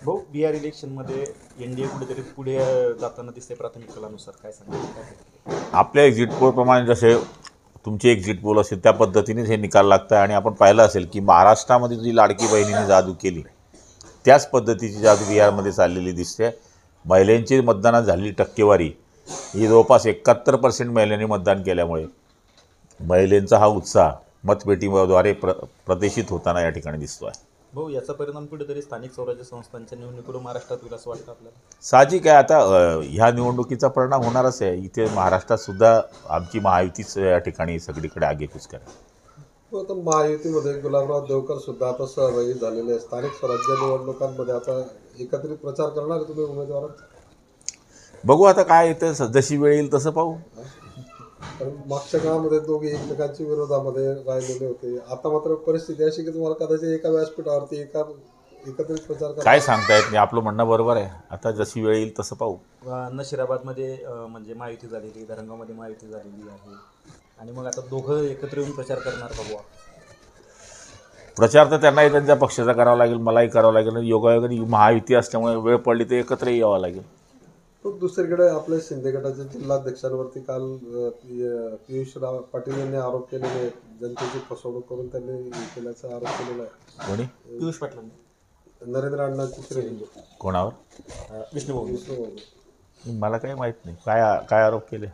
भाऊ बिहार इलेक्शनमध्ये एनडीए कुठेतरी पुढे जाताना दिसते प्राथमिक कलानुसार, काय सांगा? आपल्या एक्झिट पोलप्रमाणे जसे तुमची एक्झिट पोल असेल त्या पद्धतीनेच हे निकाल लागतं आणि आपण पाहिलं असेल की महाराष्ट्रामध्ये जी लाडकी बहिणीने जादू केली त्याच पद्धतीची जादू बिहारमध्ये चाललेली दिसते. महिलांची मतदानात झालेली टक्केवारी ही जवळपास 71% महिलांनी मतदान केल्यामुळे महिलांचा हा उत्साह मतपेटीद्वारे प्रदर्शित होताना या ठिकाणी दिसतो आहे. भाऊ याचा परिणाम कुठेतरी स्थानिक स्वराज्य संस्थांच्या निवडणुकीवर महाराष्ट्रात होईल असं वाटतं आपल्याला? साहजिक आहे. आता ह्या निवडणुकीचा परिणाम होणारच आहे. इथे महाराष्ट्रात सुद्धा आमची महायुतीच या ठिकाणी सगळीकडे आगेकूच करेल. आता महायुतीमध्ये गुलाबराव देवकर सुद्धा आता सहभागी झालेले आहे. स्थानिक स्वराज्य निवडणुकांमध्ये आता एकत्रित प्रचार करणार तुम्ही उमेदवार? बघू आता काय येतं, जशी वेळ येईल तसं पाहू. कारण मागच्या काळामध्ये दोघे एकमेकांच्या विरोधामध्ये राहिलेले होते. आता मात्र परिस्थिती अशी की तुम्हाला कदाचित एका व्यासपीठावरती एकत्रित प्रचार काय सांगता येत नाही. आपलं म्हणणं बरोबर आहे. आता जशी वेळ येईल तसं पाहू. नशिराबादमध्ये म्हणजे महायुती झालेली, धरणगावमध्ये महायुती झालेली आहे आणि मग आता दोघं एकत्र येऊन प्रचार करणार का बुवा? प्रचार तर त्यांनाही त्यांच्या पक्षाचा करावा लागेल, मलाही करावा लागेल. योगायोगाने महायुती असल्यामुळे वेळ पडली तर एकत्रही यावं लागेल. तो दुसरीकडे आपल्या शिंदे गटाच्या जिल्हाध्यक्षांवरती काल पियुष पाटील यांनी आरोप केलेले आहेत. जनतेची फसवणूक करून त्यांनी केल्याचा आरोप केलेला आहे. कोणी? पियुष पाटलांनी. नरेंद्र अण्णांची श्रेणी. कोणावर? विष्णू मला काही माहीत नाही. काय आरोप केले?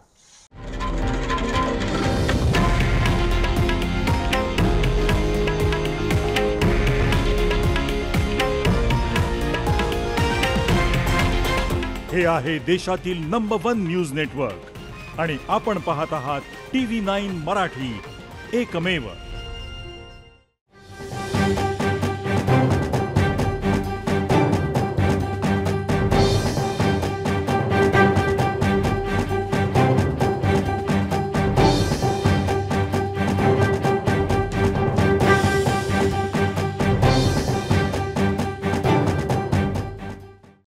हे आहे देशातील नंबर 1 न्यूज नेटवर्क आणि आपण पाहत आहात TV9 मराठी, एकमेव.